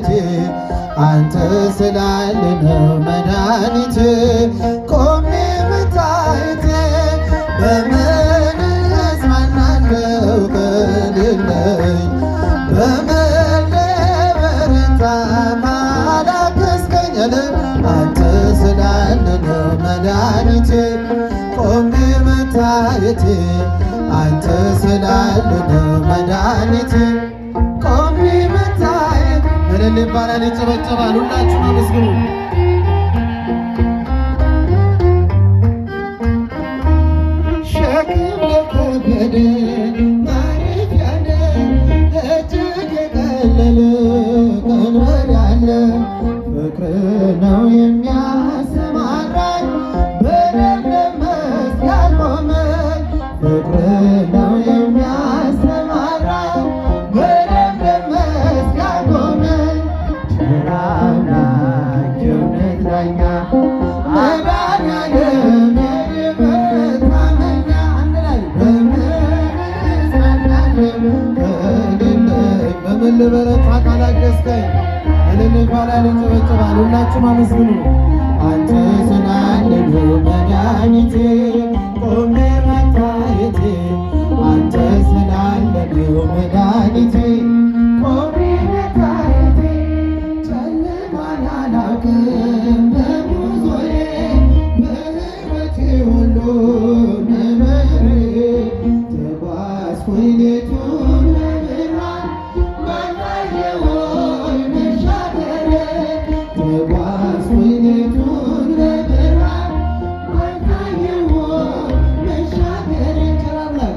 መታየቴ አንተ ስላለ ነው መድኃኒቴ ቆሜ መታየቴ በምን እጽናናለሁ ከሌለኝ በምን ልበረታ ካላገዝከኝ አንተ ስላለ ነው መድኃኒቴ ቆሜ መታየቴ አንተ ስላለ ነው መድኃኒቴ ቆሜ መታየት እልል ይባላል ይጨበጨባል። ሁላችሁም አመስግኑ። ሸክም ለከበደ ማረፊያ ነህ እጅግ የቀለለ ቀንበር ያለ ፍቅር ነው የሚያሰማራኝ በለምለም መስክ ያቆመኝ ፍቅር ነው የሚያሰማራኝ በለምለም መስክ ያቆመኝ ቸር አምላክ የእውነት ዳኛ መድኃኒዓለም የኔ መታመኛ አንድ ላይ በምን እጽናናለሁ ከሌለኝ በምን ልበረታ ካላገዝከኝ እልል ይባላል ይጨበጨባል። ሁላችሁም አመስግኑ። አንተ ስላለ ነው መድኃኒቴ ቆሜ መታየቴ አንተ ስላለ ነው መድኃኒቴ ቆሜ መታየቴ ጨለማን አላውቅም በጉዞዬ በሕይወቴ ሁሉ ነመሬ ተጓዝኩኝ ሌቱን በብርሃን ባልታየሁኝ መሻገሬ ተጓዝኩኝ ሌቱን በብርሃን ባልታየሁኝ መሻገሬ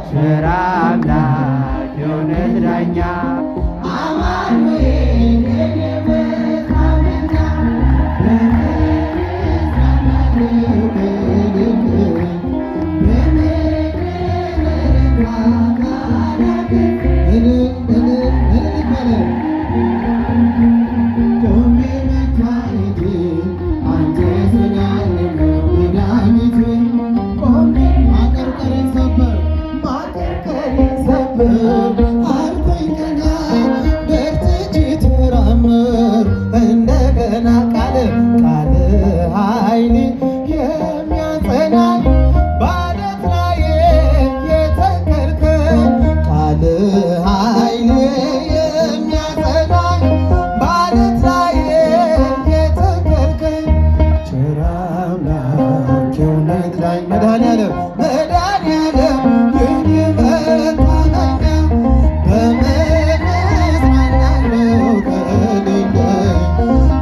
ቸር አምላክ የእውነት ዳኛ አማኑኤል የኔ መታመኛ ቆሜ መታየቴ አንተ ስላለ ነው መድኃኒቴ ቆሜ ማቀርቀሬን ሰበር ማቀርቀሬን ሰበር አልኩኝ ቀና በርትቼ ተራመድኩ እንደገና ቃል ኃይሌ የሚያጸናኝ በዓለት ላይ የተከልከኝ ቃል ኃይሌ የሚያጸናኝ በዓለት ላይ የተከልከኝ ቸር አምላክ የእውነት ዳኛ መድኃኒዓለም የኔ መታመኛ በምን እጽናናለሁ ከሌለኝ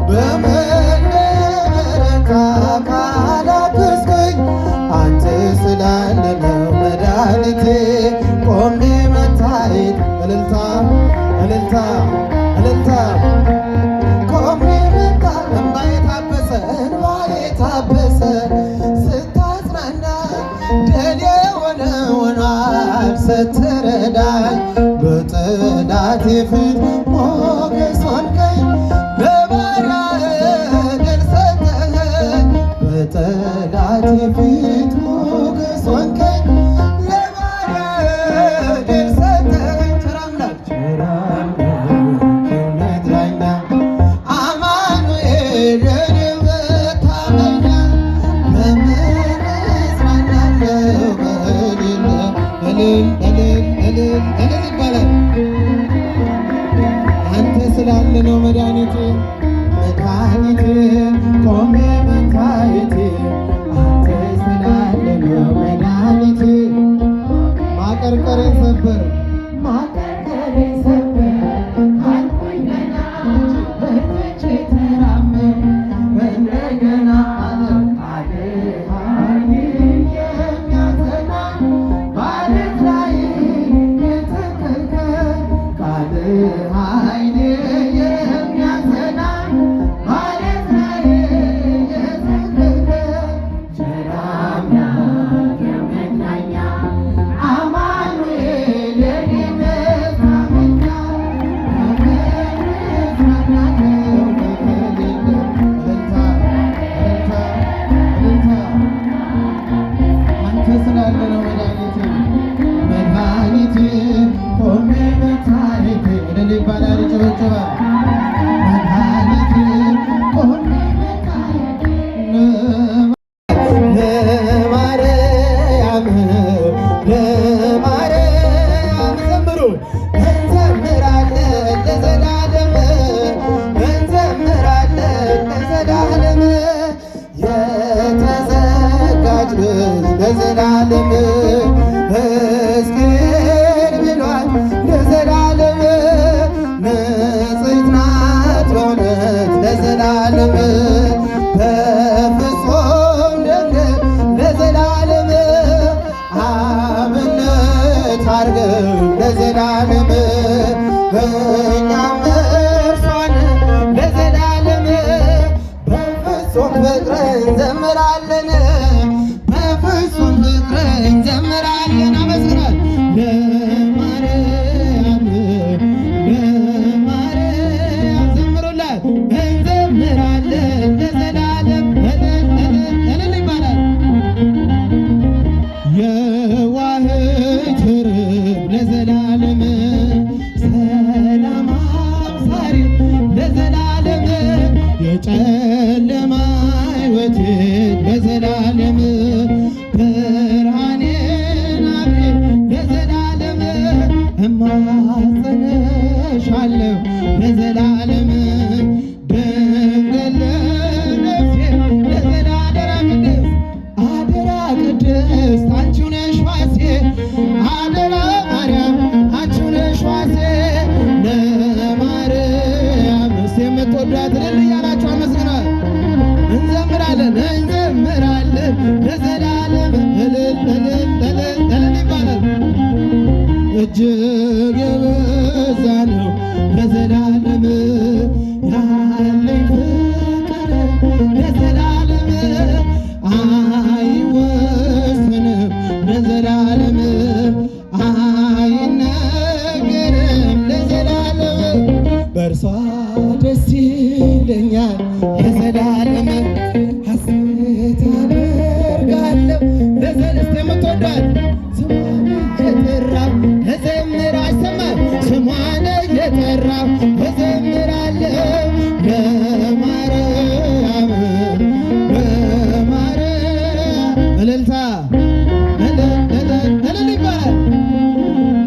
በምን ልበረታ ካላገዝከኝ አንተ ስላለ ነው መድኃኒቴ ቆሜ መታየት እልልታ እልልታ እልልታ ቆሜ መታ እንባ የታበሰ ስታጽናና ደሌ ሆኗል ስትረዳኝ በጠላቴ ፊት ሞገስ ሆንከኝ ለባሪያህ ድል ሰጠኸኝ በጠላቴ ፊት ሞገስ ሆንከኝ ለባሪያህ ድል ሰጠኸኝ ቸር አምላክ የእውነት ዳኛ አማኑኤል የኔ መታመኛ በምን እጽናናለሁ ከሌለኝ እልል ይባላል። አንተ ስላለ ነው መድኃኒቴ መድኃኒቴ ቆሜ መታየቴ አንተ ስላለ ነው መድኃኒቴ ማቀርቀሬን ሰበር ማቀርቀሬን ሰበር አልኩኝ ገና በርትቼ ተራመድኩ እንደገና ቃል ኃይሌ የሚያጸናኝ በዓለት ላይ የተከልከኝ ቃል ኃይሌ የሚያጸናኝ በዓለት ላይ የተከልከኝ ቸር አምላክ የእውነት ዳኛ አማኑኤል የኔ መታመኛ አንተ ስላለ ነው መድኃኒቴ መድኃኒቴ ቆሜ መታየቴ እልል ይባላል ይጨበጨባል። ለዘላለም እኛም እርሷን ለዘላለም በፍጹም ፍቅር እንዘምራለን በፍጹም ፍቅር እንዘምራለን። አመስግናል ለማርያም ለማርያም ዘምሩላት እንዘምራለን ለዘላለም እልል ይባላል። የዋህት ርግብ ለዘላለም ሰላም አብሳሪ ለዘላለም የጨለማ ሕይወቴ ለዘላለም ብርሃኔን አብሬ ለዘላለም እማጸንሻለሁ ለዘላለም ድንግል ነፍሴ ለዘላለም አደራ ቅድስት አንቺው ነሽ ዋሴ አደራ ማርያም አንቺው ነሽ ዋሴ ለማርያም እስቲ የምትወዷት እልል እያላችሁ አመስግኗል። እንዘምራለን እንዘምራለን ለዘላለም እልል እልል እልል እልል ይባላል። እጅግ የበዛ ነው ለዘላለም ያለኝ ፍቅር ለዘላለም አይወሰንም ለዘላለም አይነገርም ለዘላለም በእርሷ ደስ ይለኛል ለዘላለም ሐሴት አደርጋለሁ ለዘለስተ የምትወዷት ስሟን እየጠራሁ እዘምር አይሰማም ስሟን እየጠራሁ እዘምራለሁ ለማርያም ለማርያም እልልታ እልል ይባላል።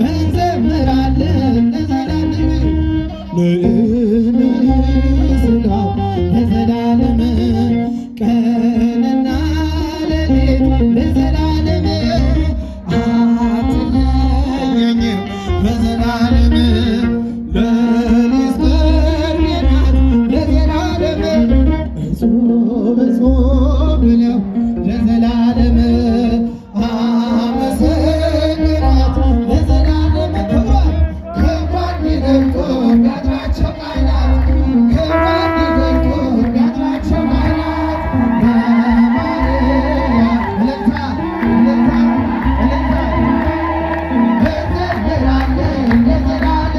እንዘምራለን ለዘላለም ስላ ለዘላለም ቀንና ሌሊት ለዘላለም አትለየኝም ለዘላለም ሌሊት ቅርቤ ናት ለዘላለም እጹብ እጹብ ብለው ለዘላለም አመሰግናት ለዘላለም ክብሯን ክብሯን ሊገልጡ ቢያጥራቸው ቃላት ክብሯን ሊገልጡ ቢያጥራቸው ቃላት ለማርያም እልልታ እልልታ እልልታ እንዘምራለን ለዘላለም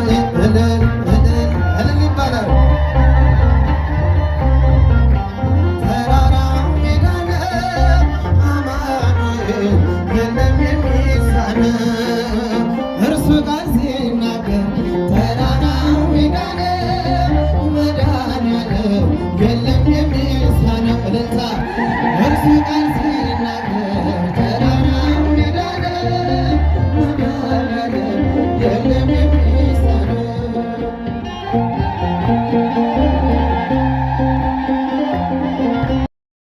እልል ይባላል። ተራራው ሜዳ ነው አማኑኤል የለም የሚሳነው እርሱ ቃል ሲናገር ተራራው ሜዳ ነው መድኃኒዓለም የለም የሚሳነው እልልታ እርሱ ቃል